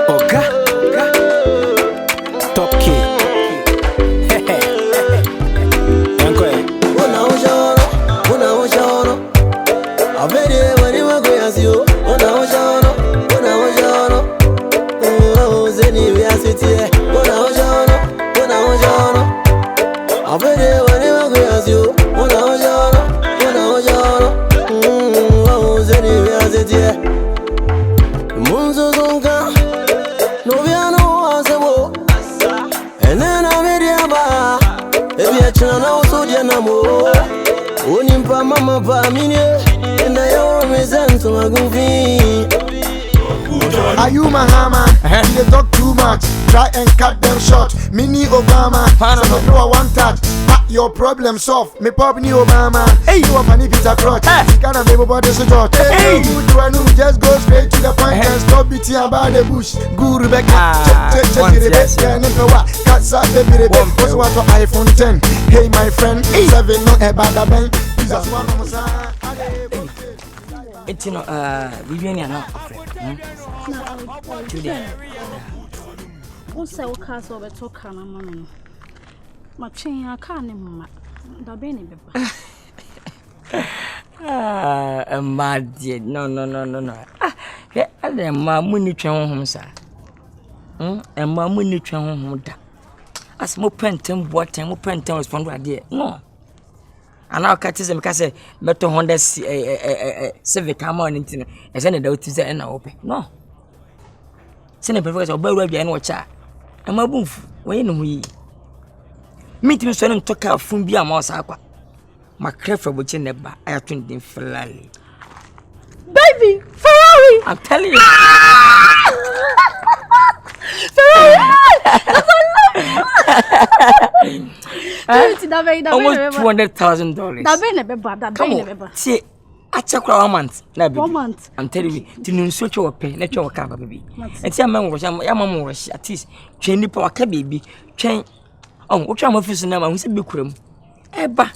Borga, Top Key. Mama Pamine, and I always answer my goofy. Are you Mahama? They talk too much. Try and cut them short. Mini Obama. Some know I want touch. Your problem solved. Me pop ni Obama. Hey, you are funny Peter Crutch. You can't make body so short. Hey, you just go straight to the point and stop beating about the bush. Guru Rebecca. Check the Rebecca. Nkansah baby Rebecca. What's what for iPhone 10? Hey, my friend. 7 no about bank. It's no Vivian no today. What's our castle over talk on mamma? My chain, I can't remember. The Benny Mad dear, no. I am my money train home, sir. And my money train home. As more pentum, what time more pentum was found right there. No. And now catches them because better Honda Civic come on into a senator to say and open. No. Senator Professor Borga and watch out. And my boof, when we meet me, so talk out from Bia Mouse Aqua. My clever which in the bar, I have to Ferrari. Baby, Ferrari! I'm telling you. Almost $200,000. See, I check 1 month. 1 month. I'm telling you, to know such a pay, let your car, baby. And see, a man was at least train the power, baby. Train. Oh, what I'm official now, I said, Bikurum. Eba,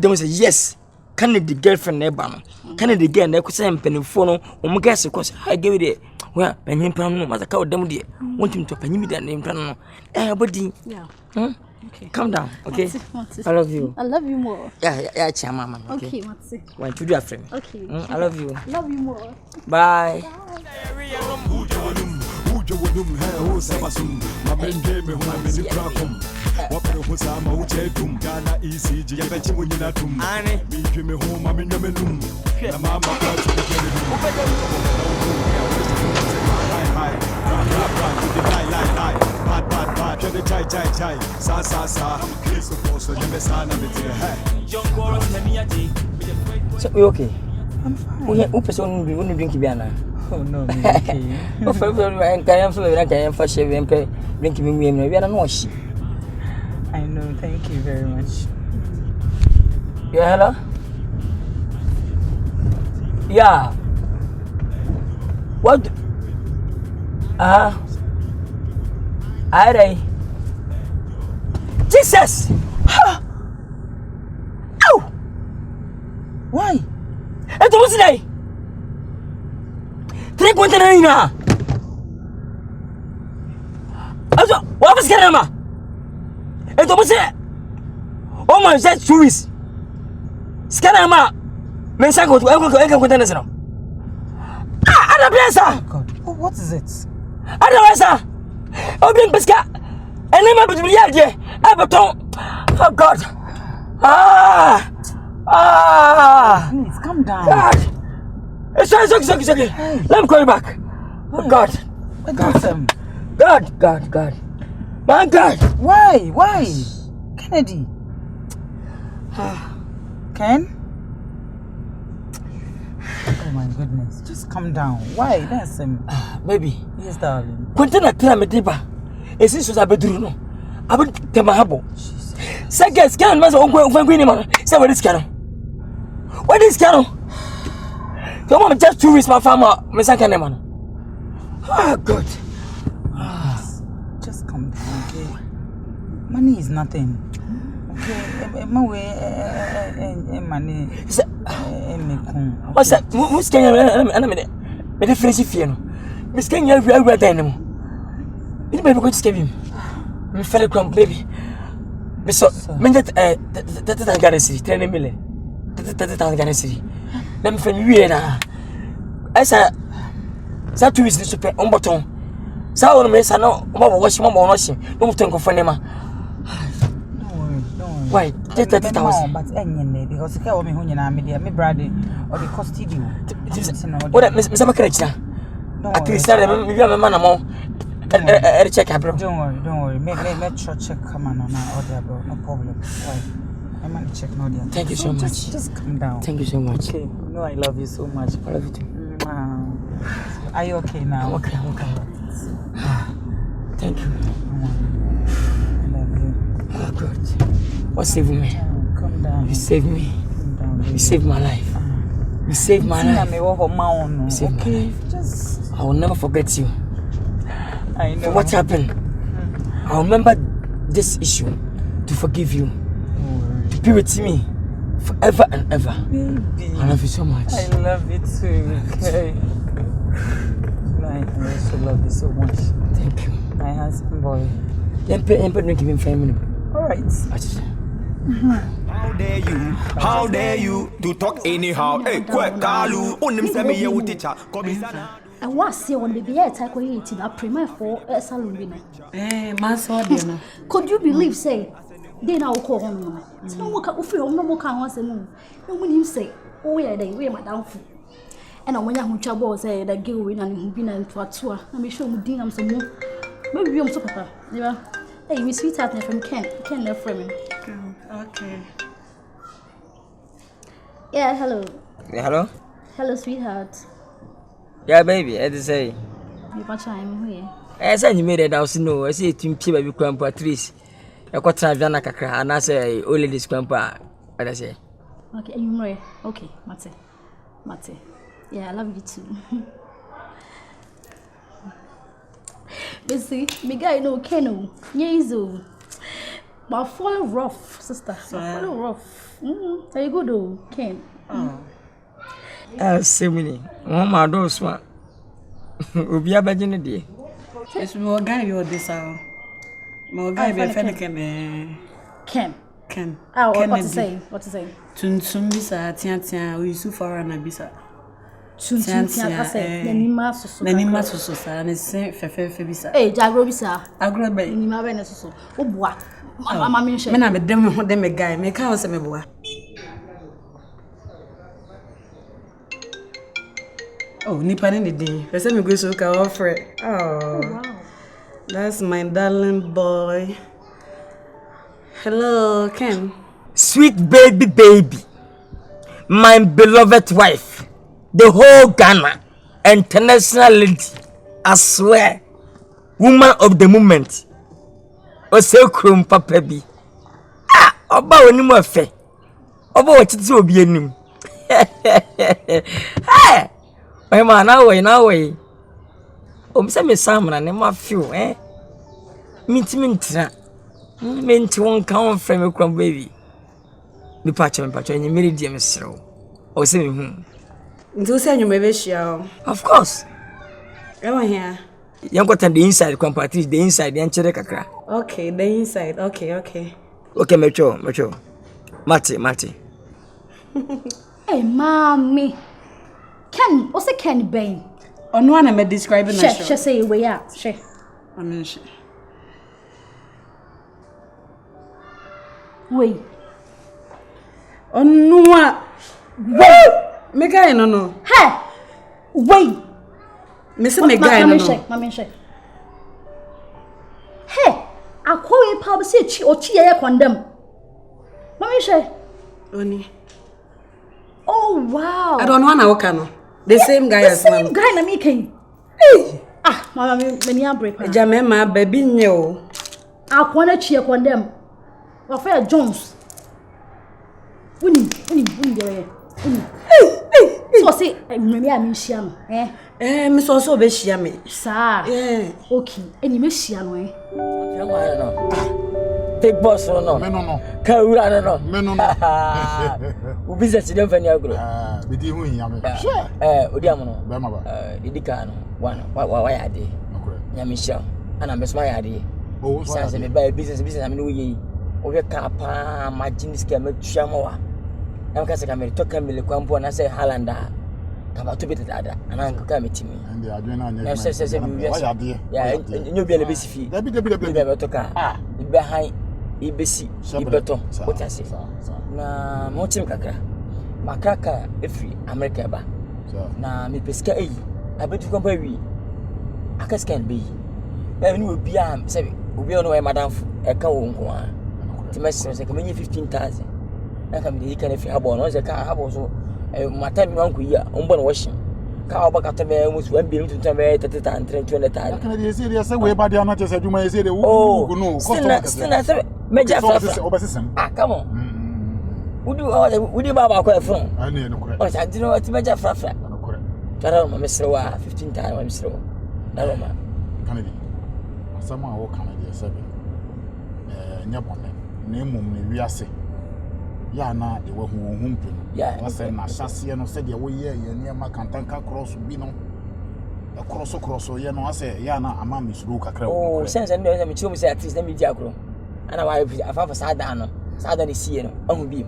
don't say yes. Can the girlfriend Ebano? Can the girl never say penny phone or my guess, of course, I gave it. Well, and him, as a cow, them dear. Want him to pay me that name, everybody. Yeah. Okay. Calm down, okay? I love you. I love you more. Yeah, Mama. Okay, what's it? Want to do a friend? Okay. I love you. Love you more. Bye. So we okay? I'm fine. Who person will drink Biana? Oh no, okay. Oh, for and can for shaving pay drinking me. We are not she. I know, thank you very much. Yeah, hello? Yeah. What? Alright. Jesus! Ow! Why? Ito mo sila eh! 3 na rin na! Ito, wapas ka na ma! Ito mo sila! Oh my, that's tourist! Ska na ma! Mensa ko, eka kwenta na sila! Ada biasa! Oh God, what is it? Ada biasa! Obiang peska! Ini mah betul aja! Betul! Oh God! Please, calm down. God! It's okay. Hey. Let me call you back. Oh God! God! My God! Why? Kennedy? Ken? Oh my goodness, just calm down. Why? That's him. Baby. Yes, darling. Kwenta na tira me diba. Esi so abeduru no. Abe temahabo. Second scan man so onko ni man. Say what is scan? What is scan? Come on, just 2 weeks my farmer. Me sanka na man. Oh God. Just calm down, okay? Money is nothing. Okay, my way, money. What's that? Who's scan? I'm a friendship here. Miss Kenya, every animal. You may go to skip him. Me fellow crumb baby. Miss Minute, that I got to see 10 million. That I got to see. Let me find you. As I said to his super on bottom. So, Miss, I know washing my washing. Don't think of Fanema. Why? Just 30,000. But anyway, because the car me who you know, me brother or the custodian. What Miss Macreta? At least I remember my man more. Check, bro. Don't worry. Make sure check come on order, bro. No problem. Why? I'm gonna check no dear. Thank you so much. Just calm down. Thank you so much. Okay. No, I love you so much. I love you too. Are you okay now? I'm okay. Thank you. I love you. Oh God. What saved me? Calm down. You saved me. Calm down. You saved my life. You saved my life. You saved my life. Just I will never forget you. I know. For what happened. I'll remember this issue to forgive you. Be with me forever and ever. Baby. I love you so much. I love you too. Okay. I also love you so much. Thank you. My husband boy. Don't give him 5 minutes. Alright. How dare you to talk anyhow? Hey, quick, Kalu, unim semi you teacher. And what's your on the beer attack we eat in a prima for a salon? Could you believe, say, then I'll call home? No more can feel no more can once a moon. And when you say, oh, yeah, they wear my downfall. And when I want trouble, say that girl in and been and for a tour, and be sure we ding some more. Maybe you're so papa. Hey, Miss Sweetheart from Ken left from me. Okay. Yeah, hello. Yeah, hello? Hello, sweetheart. Yeah, baby, I just say. You patch I'm here. As I made it, I was no, I say to Pia baby grandpa at least. I got Travana Cacra, and I say, only this grandpa. I say. Okay, you know. Okay, Mate. Yeah, I love you too. Busy, me guy no Keno. Yezo. But follow rough, sister. Follow rough. Are you good though, Ken? Semini. Mama dos one. Ubi abajine di. It's more guy you this hour. More guy be friend Ken. Oh, what to say? Tun bisa tian we su far na bisa. Tun I say. Nenima soso sa ne se fefe bisa. Eh, jagro bisa. Agro be. Nenima be ne soso. Oboa. Mama me Me na be dem ho dem guy. Me ka ho se me boa. Oh, nipa ne dey. Person me go so ka offer. Oh, wow. That's my darling boy. Hello, Ken. Sweet baby. My beloved wife. The whole Ghana. International lady. I swear. Woman of the moment. Ose krum papa bi. Oba oni mo fe. Oba o titi obi anim. Hey! My man, now way. Say me samra ne ma feel mintra. Minti won kan frame me krom baby. Me patch any meri die me srew. O say me hu. Nti o say anyu me be hia. Of course. Come on here. You got the inside compatible, the inside the enchere kakra. Okay, the inside. Okay. Okay, mature. Mate. Hey, mommy. Ken, what's a Ken Bain? On one I'm describing the show. She say we are. She. I mean she. Wait. On no. Wait. Me guy no. Hey. Wait. Me say me guy no. Mama she. Hey. Akwaaba pa be say chi ochi ye condemn. Mama she. Oni. Oh wow. I don't want to work no. The same guy as man. The same guy na me ken. Hey. Mama me ni break. Jamema baby nye o. Akwana chi ye condemn. Wafaya Jones. Uni there. So say me shia no. Me so be shia me. Sir. Yeah. Okay. Eni me shia no Big boss no. Me no. Kawura no. Me no. U business dem fani agro. Be di hu hia me. Sure. Odi am no. Be ma ba. Didika no. Wa ya de. Nya me sha. Ana me so ya de. Oh, so say me buy business am no ye. O we ka pa margin scam atua mo wa. Am ka se ka me to ka me le kwampo na say Halanda. Kaba to bit dada. Ana nka ka me timi. And the adwena anya. Na say we ya de. Ya nyo bi le be sifi. Debi. Be to ka. Ibe han ibesi ibeto what I say na mo tim kakra makaka efri America ba na me pesika eyi abetu kwamba wi akaskan be na ni obi am say obi ono e madam e ka wo nko a ti message say ka menye 15,000 na ka me yi kan efri habo no say ka habo so mata mi wanko yi a ombo no washin ka obaka to be musu 1 billion to be 30,000 200,000 kana dey say dey say we ba dey na say adwuma say dey wo no customer say Major Frafa. Come on. Would you baba call from? I know no correct. I didn't know what Major Frafa. No correct. Carol, Mr. 15 times, I'm slow. Naroma. Canada. Someone who Canada 7. Nyabone. Name we are say. Ya na e wo hu mpem. Yeah. Was say na chassis no say dey wo ye near ma kantanka cross bi no. Cross ye no say ya na ama misuru kakra. Oh, sense and me tell me say at least let me dia agro. And I for sada no. Sada ni see no. Ahu bi.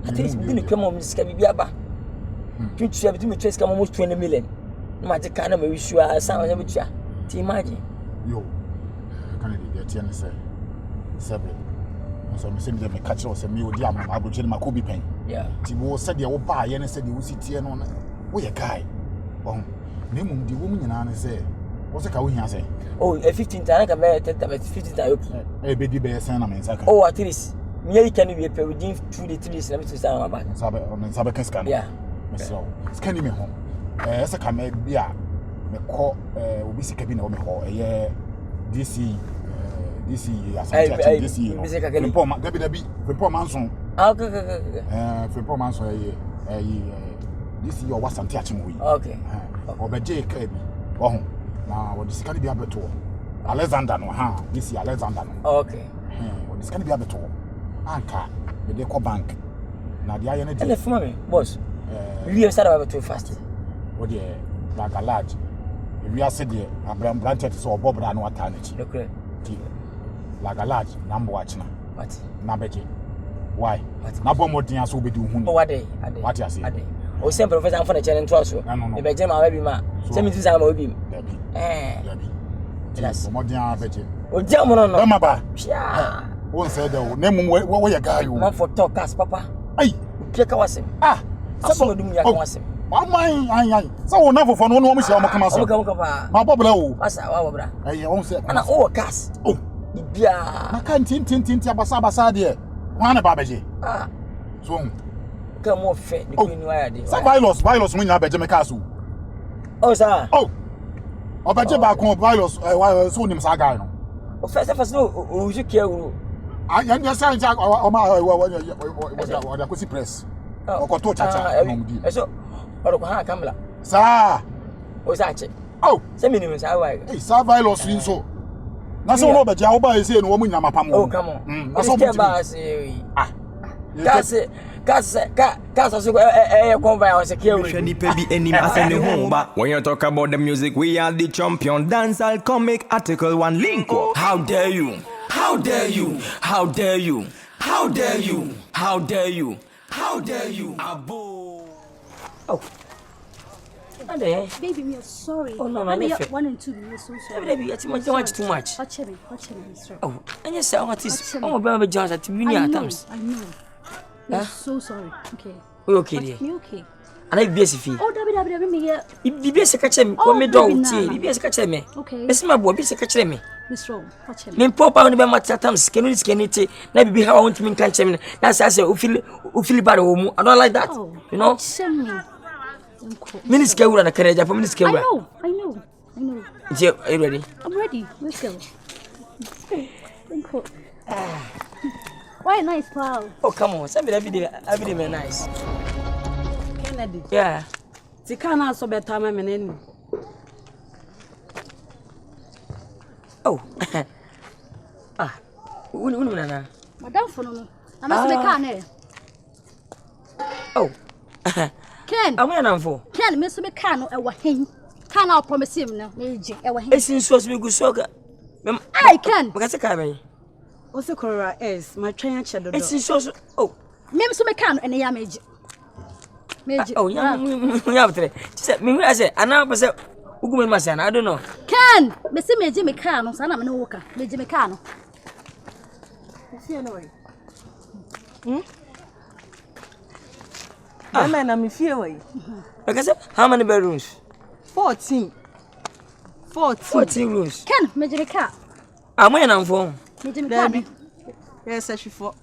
At least bi no come on sika bi aba. Twitch ya bitumi twes come almost 20 million. No ma tika na me wisu a san na bitua. Ti imagine. Yo. Canada dey tie ne say. Sabe. So me say me catch us say me odi am abroche ma ko bi pen. Yeah. Ti wo say dey wo ba ye ne say dey wo sitie no wo ye guy. Bon. Na mum di wo nyina ne say wo say ka wo hia say. Oh, 15 times can be 15 times. Be di be say na me saka. Oh, at least me can be pay within 2 to 3 days let me to start my back. Sabe kan scan. Yeah. Me so. Scan me ho. Esa ka me bia me ko obi sika bi na wo me ho DC asante DC no. Report ma dabi report manson. Okay. Report manson DC your wasante achim wi. Okay. Obeje ka bi. Wo ho. Na wo sika bi abeto. Alexander no ha. DC Alexander no. Okay. Wo sika bi abeto. Anka me dey call bank. Na dia ye na dey. For me, boss. We have started about too fast. What the like a large. We are said there, Abraham Blanchett is or Bob Rano Atanich. Okay. Like a large number watching. What? Nabeji. Why? Nabo more things will be doing. What day? What you say? O sempre professor for the challenge to us. E be jema we bi ma. Se mi tisa ma we bi. Dabi. Yes. More than Abeji. O jam no no. Mama ba. Yeah. Won say the name what you guy you. Man for talk as papa. Ay. Pieka wasem. So dum ya kan wasem. Ai. So won na for no no mo sia mo kama so. Mo kama. Ma bobla o. Asa wa bobla. Ai won say. Ana o gas. Oh. Bia. Na kan tin abasa de. Wan na ba beje. So come more fair the queen wire dey. Some virus mo nya beje me kaso. Oh sir. Oh. Obeje ba kon virus so nim sa guy no. O first no o ju care o. Yan ya say o ma o da ko si press. O ko to chacha no mudi. Eso o ko ha kamla. Sa. O sa che. Oh. Se mi nim sa wire. Eh sa virus so. Na so no beje wo ba e say no wo nya mapam. Oh come on. Na so ba say. Gas so convoy on security. When you talk about the music, we are the champion. Dancehall comic article 1 link. How dare you? How dare you? How dare you? How dare you? How dare you? How dare you? Abo. Oh. Baby, me sorry. Oh no, I'm 1 and 2. I'm so sorry. Baby, it's too much. Watch me, sir. Oh, and you say what is? Oh, baby, Jones at Minia times. I know. I'm so sorry. Okay. We okay there. Me okay. And I be BSF. Oh, David, me here. If BS catch me, come me dog tea. BS catch me. Okay. It's my boy. BS catch me. Miss Ro, watch me. Me pop out the matter times. Can you it? Na be how I want me catch me. That's I say. U feel bad. I don't like that. You know. Send me. Minister Kwadwo na Canada for Minister Kwadwo. I know. Are you ready? I'm ready. Let's go. Why nice pal? Oh come on, every day man nice. Kennedy. Yeah. Tikana so better me neni. Oh. Ununa. Madam for no. I'm not the can. Oh. Ken. I'm not for. Ken, Miss McCann, a wahin. Can I promise him now? It's in so good soga. I can. Because a cabin. Also, Cora is my train shadow. It's in so. Oh. Mims McCann and a yamage. Oh, yeah. Me, I said, and now, I said, who my son? I don't know. Ken, Miss Jimmy Cano, son of an walker, Jimmy Cano. I'm feeling. Because how many bedrooms? 14 rooms. Ken, Major Cat. I'm when I'm for. Major Yes, actually for.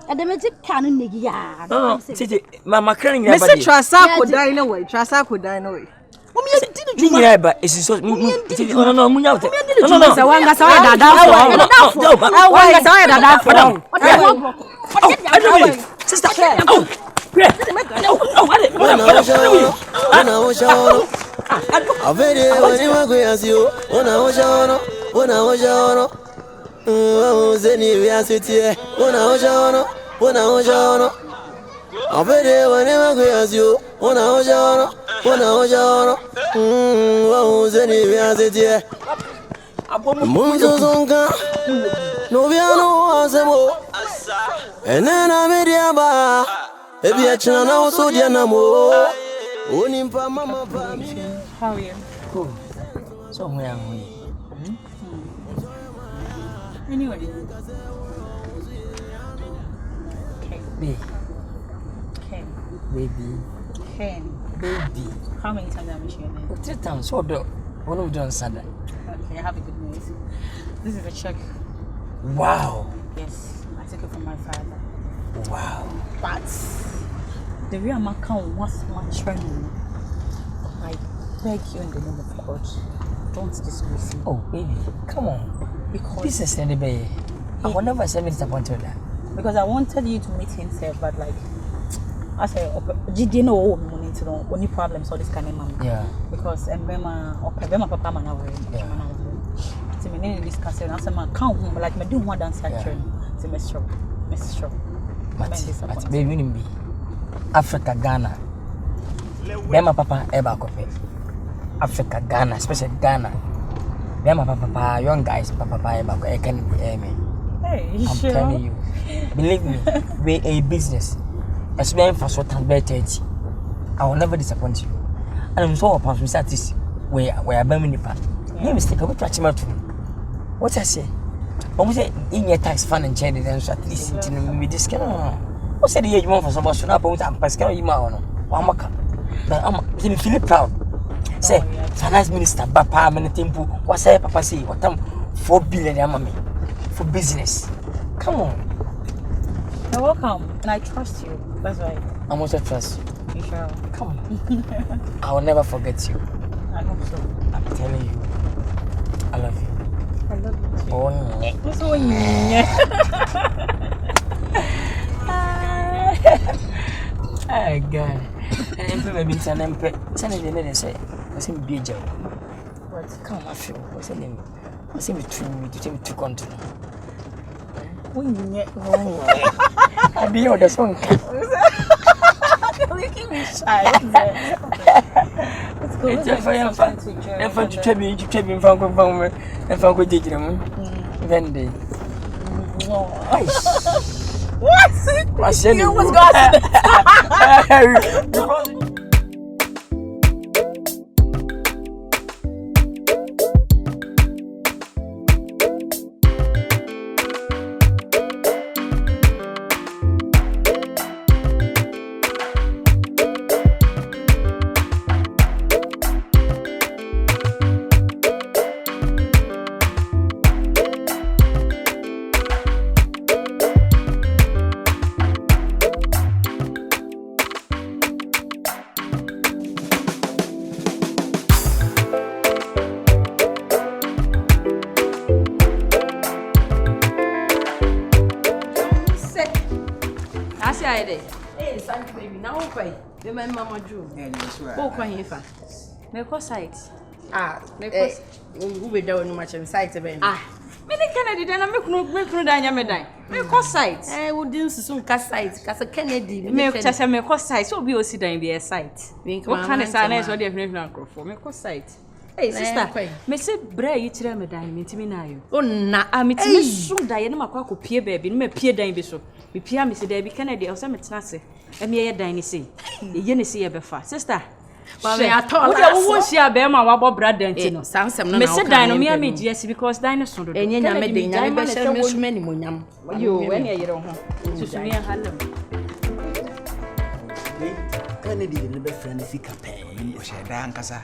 And the magic cannon, nigga. No, City, Mamma crying. Mr. Trasa could die away. Trasa could die away. Yeah, but it's so. No, Munyao. No, one got out that. Sister. Oh, Ebi achina na oso dia na mo. Oni mpa mama pa mi. How are you? Cool. So where are we? Anyway. Baby. Ken. Baby. Ken. Baby. How many times have I mentioned your name? 3 times. So do one of them said that. Okay, I have a good news. This is a check. Wow. Yes, I took it from my father. Wow. But the real account was my training. I beg you in the name of God, don't disgrace me. Oh, baby, come on. Because this is the baby. I will never say me disappointed that. Because I wanted you to meet himself, but like I said, you didn't know money to know only problems all this kind of mama. Yeah. Because Bema papa man away. So me need discuss it. I said my count like me do more than such training. So me sure. But baby, you be Africa, Ghana. Bema papa eba kope. Africa, Ghana, especially Ghana. Bema papa, young guys, papa eba ko. I can hear me. Hey, I'm telling you. Believe me, we a business. As well for so time 30. I will never disappoint you. And I'm so upon some status where I buy me pan. No mistake, I will touch him out. What I say? Almost in your tax fund and change and at least with this kind of. What said you want for someone to know about Pascal Yamano? But I'm feeling proud. Say, finance minister, Bapa, Manatimpu, what's that, Papa say? What time 4 billion Yamami for business? Come on. You're welcome, and I trust you. That's right. I must trust you. You sure? Come on. I will never forget you. I hope so. I'm telling you. I love you. I love you too. Oh, what's so yeah. Oh, God. And maybe it's an emperor. Send it in say. What's in Bija? What? Come on, feel. What's in him? What's in between me to continue? I be on the song. You're making me shy. Let's go. Let's go. If I'm to tell me, you tell me if I'm going to go to Digital. Then they. What? What's you almost got Hey, thank you, baby. Now, okay. The man, Mama Drew. Oh, can you find? Make a site. Ah, make us. Who be down much in sight, Ben? Ah, Kennedy, then I make no dine. Make cost site. I would do some cast site, cast a Kennedy. Make just a make cost site, so be also dying be a site. What kind of silence or definition for make cost site? Hey, sister, me say bra you tell me dine me to me now. Oh, na, I'm it so die no makwa pie baby, me pie dine be so. Me pie me say there be Kennedy or some tenase. E me ye dine say. Ye ne say e be fa. Sister, Mama, I told you won't see a bear my wabo brother and Tino. Samsam, no, Mr. Dino, me, yes, because dinosaur. And you never did many monam. You, when you're home, to me and Hallum. Kennedy, the best friend, is a campaign. Nkansah.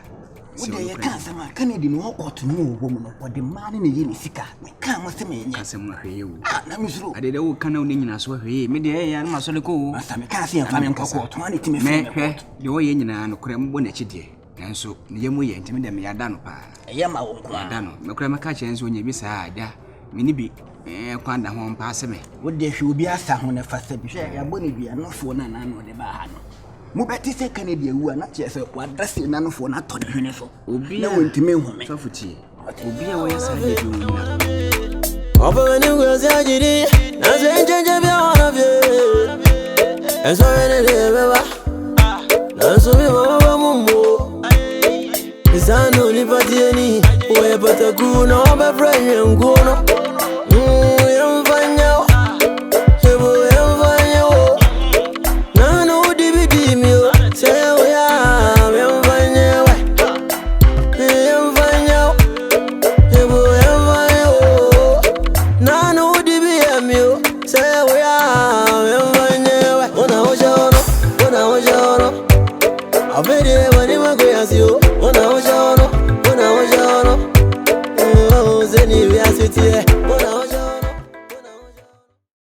Nkansah, Kennedy, no ought to know woman or the man in the Yenisika. We can't with me. Nkansah, you. I did all kind of Nina, so he made the air and muscle go. I can't see a family court, 20 to me. The way in and creme bonnet. And so, Yamu intimidate me, I done. I am my own dano. No crema catchings when you beside ya. Minibi, Quanda home pass me. Would there should be a sound of first share a bonny be enough for none or the bahano. Mubati say Canadian, who are not yet what dressing none for not on the uniform. Ubi no intimate so for tea. Ubi away as I do. Over when you was a giddy, as I change one of you. And so any day, and so we were. Is I no liberty any way but a good no, my friend, and go no.